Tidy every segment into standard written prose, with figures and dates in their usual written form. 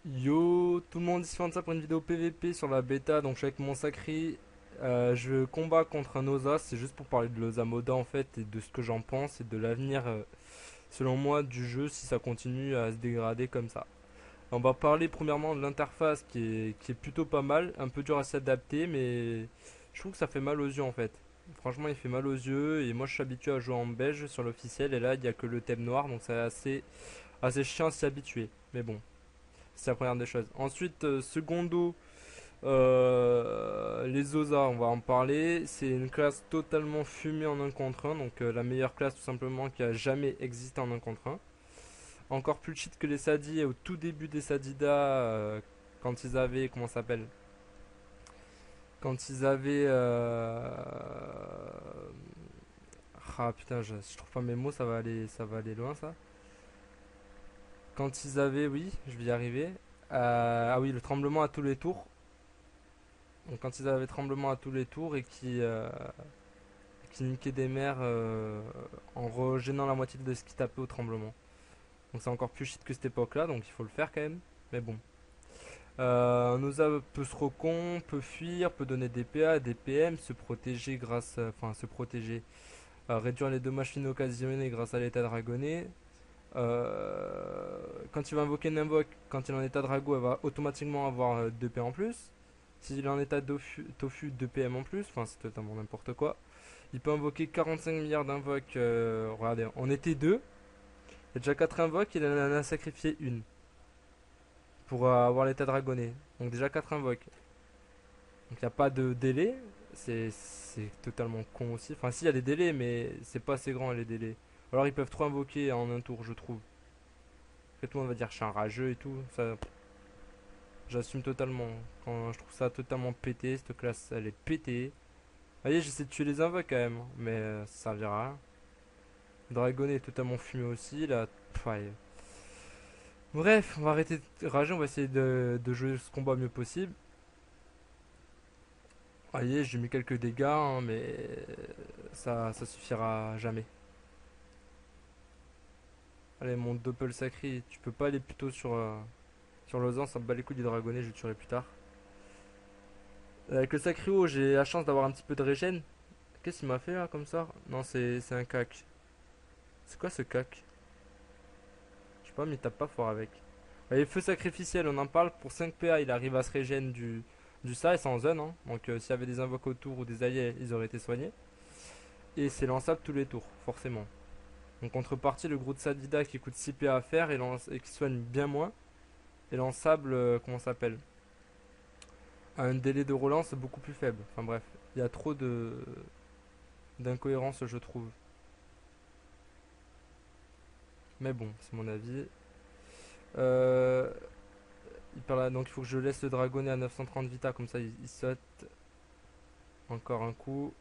Yo, tout le monde ici de ça pour une vidéo PVP sur la bêta. Donc je suis avec mon Sacri. Je combats contre un Oza. C'est juste pour parler de l'Oza Moda en fait et de ce que j'en pense et de l'avenir selon moi du jeu si ça continue à se dégrader comme ça. On va parler premièrement de l'interface qui est plutôt pas mal, un peu dur à s'adapter mais je trouve que ça fait mal aux yeux en fait. Franchement il fait mal aux yeux et moi je suis habitué à jouer en beige sur l'officiel et là il n'y a que le thème noir donc c'est assez chiant à s'y habituer. Mais bon. C'est la première des choses. Ensuite, secondo, les Osa, on va en parler. C'est une classe totalement fumée en un contre un, donc la meilleure classe tout simplement qui a jamais existé en un contre un. Encore plus cheat que les Sadi au tout début des Sadida, quand ils avaient, comment ça s'appelle? Quand ils avaient... Ah putain, si je trouve pas mes mots, ça va aller loin ça. Quand ils avaient, oui, je vais y arriver. Ah oui, le tremblement à tous les tours. Donc quand ils avaient tremblement à tous les tours et qui niquaient des mers en regénant la moitié de ce qui tapait au tremblement. Donc c'est encore plus shit que cette époque-là, donc il faut le faire quand même. Mais bon. Un Osa peut se recon, peut fuir, peut donner des PA, des PM, se protéger grâce, enfin se protéger, réduire les dommages finaux occasionnés grâce à l'état dragonné. Quand il va invoquer une invoque, quand il est en état drago, elle va automatiquement avoir 2 P en plus. S'il est en état tofu 2 PM en plus, enfin c'est totalement n'importe quoi. Il peut invoquer 45 milliards d'invoques. Regardez, on était deux. Il y a déjà 4 invoques, il en a sacrifié une pour avoir l'état dragonné. Donc déjà 4 invoques. Donc il n'y a pas de délai. C'est totalement con aussi. Enfin, si, il y a des délais, mais c'est pas assez grand les délais. Alors ils peuvent trop invoquer en un tour, je trouve. Après, tout le monde va dire que je suis un rageux et tout. Ça, j'assume totalement. Quand je trouve ça totalement pété, cette classe, elle est pétée. Vous voyez, j'essaie de tuer les invoques quand même, mais ça servira à rien. Dragon est totalement fumé aussi, là. Pff, ouais. Bref, on va arrêter de rager, on va essayer de jouer ce combat mieux possible. Vous voyez, j'ai mis quelques dégâts, hein, mais ça suffira jamais. Allez, mon doppel sacré, tu peux pas aller plutôt sur Lausanne, ça me bat les couilles du dragonnet, je le tuerai plus tard. Avec le sacrio, j'ai la chance d'avoir un petit peu de régène. Qu'est-ce qu'il m'a fait là comme ça? Non, c'est un cac. C'est quoi ce cac? Je sais pas, mais il tape pas fort avec. Et feu sacrificiel, on en parle pour 5 PA, il arrive à se régénérer du ça et sans zone. Hein. Donc s'il y avait des invoques autour ou des alliés, ils auraient été soignés. Et c'est lançable tous les tours, forcément. En contrepartie, le gros de Sadida qui coûte 6 PA à faire et qui soigne bien moins, est lançable, comment ça s'appelle? À un délai de relance beaucoup plus faible. Enfin bref, il y a trop d'incohérences, je trouve. Mais bon, c'est mon avis. Euh, donc il faut que je laisse le dragonnet à 930 vita, comme ça il saute. Encore un coup.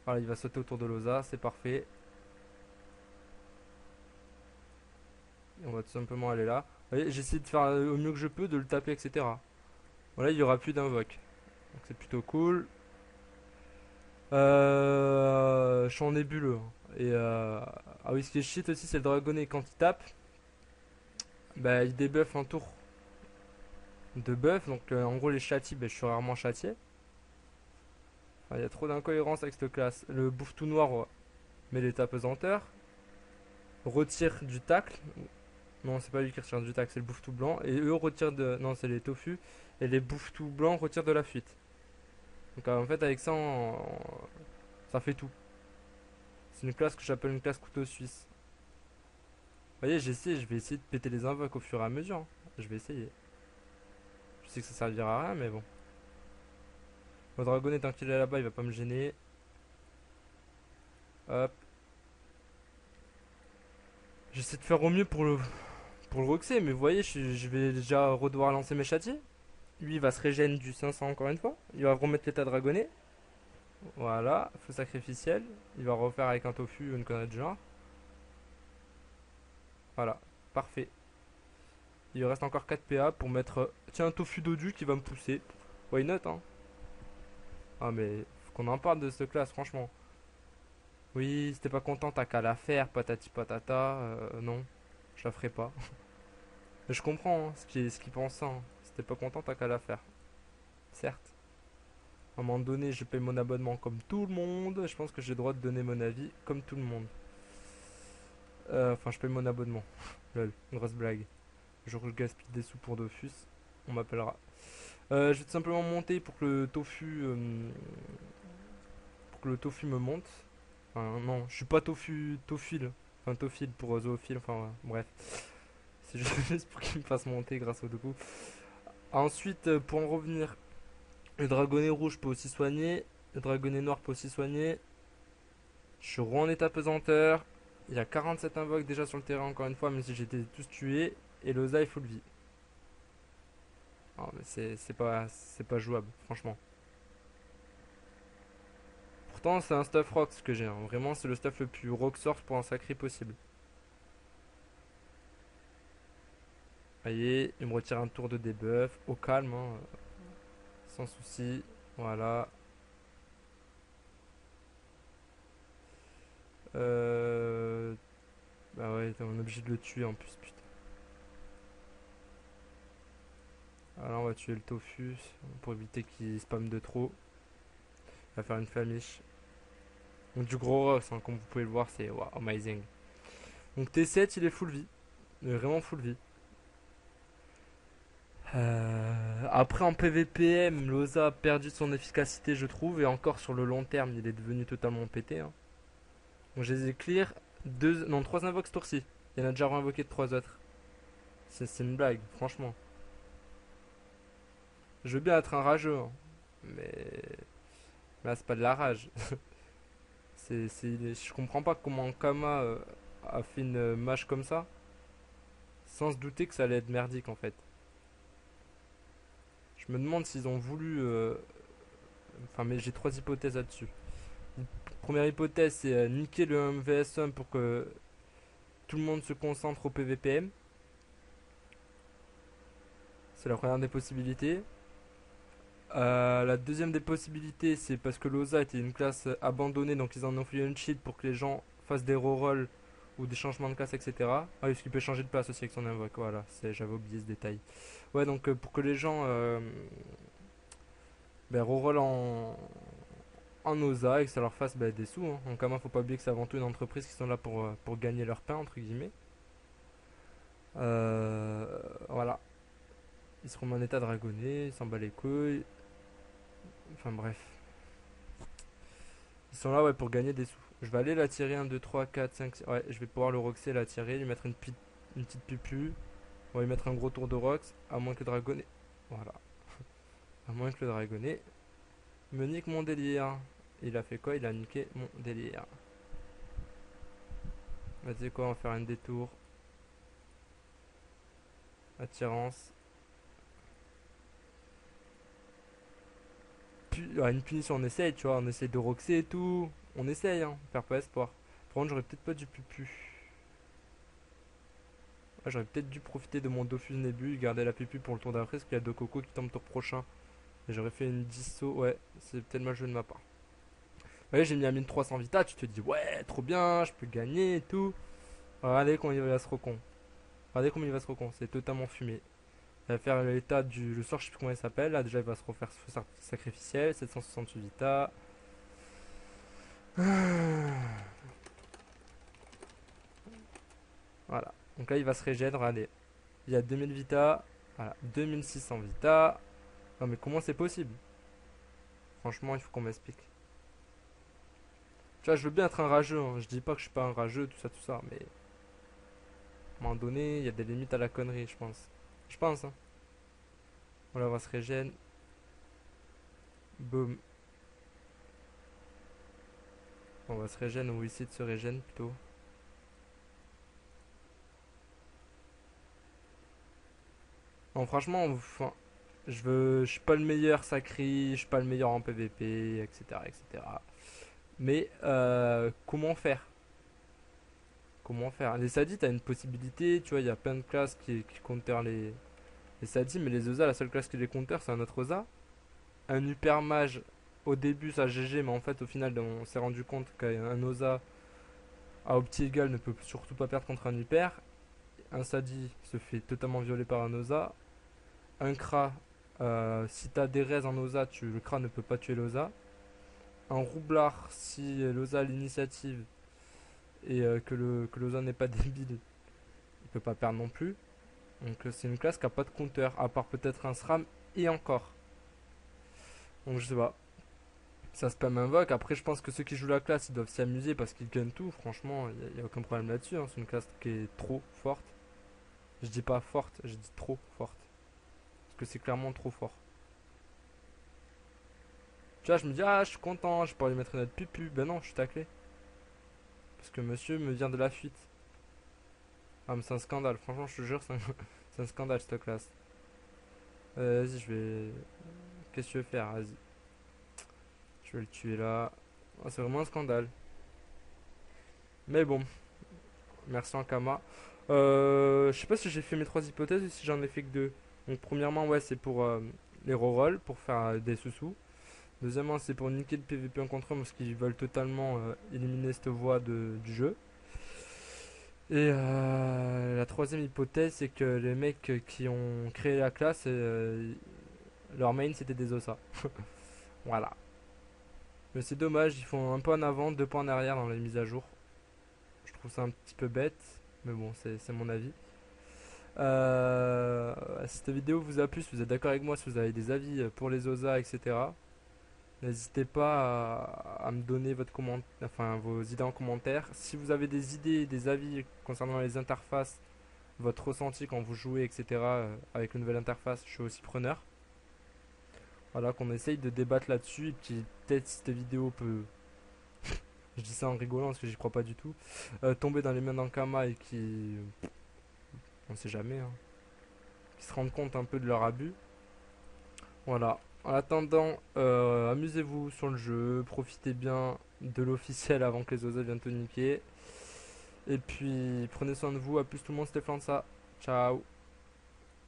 Voilà, il va sauter autour de l'Osa, c'est parfait. Et on va tout simplement aller là. Vous voyez, j'essaie de faire au mieux que je peux, de le taper, etc. Voilà, il n'y aura plus d'invoque. Donc c'est plutôt cool. Je suis en nébuleux. Et ah oui, ce qui est shit aussi, c'est le dragonnet. Quand il tape, bah, il débuffe un tour de buff. Donc en gros, les châtis, bah, je suis rarement châtié. Enfin, il y a trop d'incohérences avec cette classe. Le bouffe tout noir met l'état pesanteur. Retire du tacle. Non, c'est pas lui qui retire du tac, c'est le bouffe tout blanc. Et eux retirent de. Non, c'est les tofu. Et les bouffe tout blancs retirent de la fuite. Donc en fait, avec ça, ça fait tout. C'est une classe que j'appelle une classe couteau suisse. Vous voyez, j'essaie, je vais essayer de péter les invoques au fur et à mesure. Hein. Je vais essayer. Je sais que ça servira à rien, mais bon. Mon dragon, tant qu'il est là-bas, il va pas me gêner. Hop. J'essaie de faire au mieux pour le roxer, mais vous voyez, je vais déjà redevoir lancer mes châtiers. Lui, il va se régénérer du 500 encore une fois. Il va remettre l'état dragonné. Voilà, feu sacrificiel. Il va refaire avec un tofu ou une connerie de genre. Voilà, parfait. Il lui reste encore 4 PA pour mettre. Tiens, un tofu dodu qui va me pousser. Why not, hein? Ah, mais faut qu'on en parle de cette classe, franchement. Oui, si t'es pas content, t'as qu'à la faire, patati patata. Non, je la ferai pas. Je comprends hein, ce qu'il pense ça. Hein. Si t'es pas content, t'as qu'à la faire. Certes. À un moment donné, je paye mon abonnement comme tout le monde. Je pense que j'ai le droit de donner mon avis comme tout le monde. Enfin, je paye mon abonnement. Lol, grosse blague. Je gaspille des sous pour Dofus. On m'appellera. Je vais tout simplement monter pour que le tofu me monte. Enfin, non, je suis pas tophile. Enfin, tophile pour zoophile. Enfin, ouais, bref. C'est juste pour qu'il me fasse monter grâce au tofu. Ensuite, pour en revenir, le dragonnet rouge peut aussi soigner. Le dragonnet noir peut aussi soigner. Je suis en état pesanteur. Il y a 47 invoques déjà sur le terrain, encore une fois, même si j'étais tous tués. Et l'Oza est full vie. Ah, mais c'est pas jouable, franchement. Pourtant, c'est un stuff rock ce que j'ai. Hein. Vraiment, c'est le stuff le plus rock source pour un sacré possible. Voyez, il me retire un tour de debuff. Au calme, hein, sans souci. Voilà. Euh... Bah ouais, on est obligé de le tuer en plus, putain. Alors on va tuer le tofu pour éviter qu'il spamme de trop. Il va faire une famiche. Donc du gros Rox, hein, comme vous pouvez le voir, c'est wow, amazing. Donc T7, il est full vie. Il est vraiment full vie. Après en PVPM, Loza a perdu de son efficacité, je trouve, et encore sur le long terme, il est devenu totalement pété. Hein. Donc je les ai clear non, 3 invoques ce tour-ci. Il y en a déjà invoqué de 3 autres. C'est une blague, franchement. Je veux bien être un rageux, hein, mais là c'est pas de la rage. Je comprends pas comment Kama a fait une mâche comme ça, sans se douter que ça allait être merdique en fait. Je me demande s'ils ont voulu. Enfin, mais j'ai 3 hypothèses là-dessus. Première hypothèse, c'est niquer le 1 vs 1 pour que tout le monde se concentre au PVPM. C'est la première des possibilités. La deuxième des possibilités, c'est parce que l'Oza était une classe abandonnée, donc ils en ont fait une cheat pour que les gens fassent des rerolls ou des changements de classe, etc. Ah, parce qu'il peut changer de place aussi avec son invoque, voilà, j'avais oublié ce détail. Ouais, donc pour que les gens reroll en Oza et que ça leur fasse des sous. Hein. En Kama, faut pas oublier que c'est avant tout une entreprise qui sont là pour gagner leur pain, entre guillemets. Voilà. Ils seront en état dragonné, ils s'en bat les couilles. Enfin bref. Ils sont là ouais, pour gagner des sous. Je vais aller l'attirer 1, 2, 3, 4, 5, 6. Ouais, je vais pouvoir le roxer, l'attirer, lui mettre une petite pupu. On va lui mettre un gros tour de rox, à moins que le dragonnet. Voilà. À moins que le dragonnet me nique mon délire. Il a fait quoi? Il a niqué mon délire. Vas-y quoi, on va faire un détour. Attirance. Une punition, on essaye, tu vois. On essaye de roxer et tout. On essaye, hein. Faire pas espoir. Par contre, j'aurais peut-être pas du pupu. Ouais, j'aurais peut-être dû profiter de mon Dofus Nébu, garder la pupu pour le tour d'après, parce qu'il y a deux cocos qui tombent tour prochain. Et j'aurais fait une disso, ouais, c'est peut-être mal joué de ma part. Ouais, j'ai mis à 1300 vita, tu te dis, ouais, trop bien, je peux gagner et tout. Regardez comment il va se recon. Regardez comment il va se recon, c'est totalement fumé. Il va faire l'état du. Le sort, je sais plus comment il s'appelle. Là, déjà, il va se refaire sacrificiel, 768 vita. Voilà. Donc là, il va se régénérer, regardez. Il y a 2000 vita. Voilà, 2600 vita. Non, mais comment c'est possible? Franchement, il faut qu'on m'explique. Tu vois, je veux bien être un rageux, hein. Je dis pas que je suis pas un rageux, tout ça, mais. À un moment donné, il y a des limites à la connerie, je pense. Je pense, hein. Voilà, on va se régénérer. Boum. On va se régénérer ou essayer de se régénérer plutôt. Non, franchement, enfin, je suis pas le meilleur sacré, je suis pas le meilleur en PVP, etc., etc. Mais comment faire? Comment faire? Les Sadis, t'as une possibilité, tu vois, il y a plein de classes qui counter les Sadis, mais les Oza, la seule classe qui les counter, c'est un autre Oza. Un Hyper Mage, au début, ça GG, mais en fait, au final, on s'est rendu compte qu'un Oza à Opti égal ne peut surtout pas perdre contre un Hyper. un Sadi se fait totalement violer par un Oza. Un Kra, si t'as des raises en Oza, le Kra ne peut pas tuer l'Oza. Un Roublard, si l'Oza a l'initiative et que l'Oza n'est pas débile, il peut pas perdre non plus. Donc c'est une classe qui a pas de counter, à part peut-être un SRAM et encore. Donc je sais pas. Ça spam invoque. Après, je pense que ceux qui jouent la classe, ils doivent s'y amuser parce qu'ils gagnent tout. Franchement, il n'y a aucun problème là-dessus, hein. C'est une classe qui est trop forte. Je dis pas forte, je dis trop forte. Parce que c'est clairement trop fort. Tu vois, je me dis, ah, je suis content, je pourrais lui mettre une autre pupu. Ben non, je suis taclé. Parce que monsieur me vient de la fuite. Ah, mais c'est un scandale. Franchement, je te jure, c'est un scandale cette classe. Vas-y, je vais. Qu'est-ce que tu veux faire? Vas-y. Je vais le tuer là. Ah, c'est vraiment un scandale. Mais bon, merci Ankama. Je sais pas si j'ai fait mes trois hypothèses ou si j'en ai fait que deux. Donc, premièrement, ouais, c'est pour les rerolls, pour faire des sous-sous. Deuxièmement, c'est pour niquer le PVP en contre eux parce qu'ils veulent totalement éliminer cette voie du jeu. Et la troisième hypothèse, c'est que les mecs qui ont créé la classe, leur main c'était des ossa. Voilà. Mais c'est dommage, ils font un pas en avant, deux pas en arrière dans les mises à jour. Je trouve ça un petit peu bête, mais bon, c'est mon avis. Si cette vidéo vous a plu, si vous êtes d'accord avec moi, si vous avez des avis pour les OSA, etc. N'hésitez pas à me donner enfin, vos idées en commentaire. Si vous avez des idées, des avis concernant les interfaces, votre ressenti quand vous jouez, etc. Avec une nouvelle interface, je suis aussi preneur. Voilà, qu'on essaye de débattre là-dessus. Et puis peut-être si cette vidéo peut, je dis ça en rigolant parce que j'y crois pas du tout, tomber dans les mains d'Ankama et qui, on sait jamais, hein, qui se rendent compte un peu de leur abus. Voilà. En attendant, amusez-vous sur le jeu, profitez bien de l'officiel avant que les oseilles viennent te niquer. Et puis prenez soin de vous, à plus tout le monde, c'était Flansa. Ciao.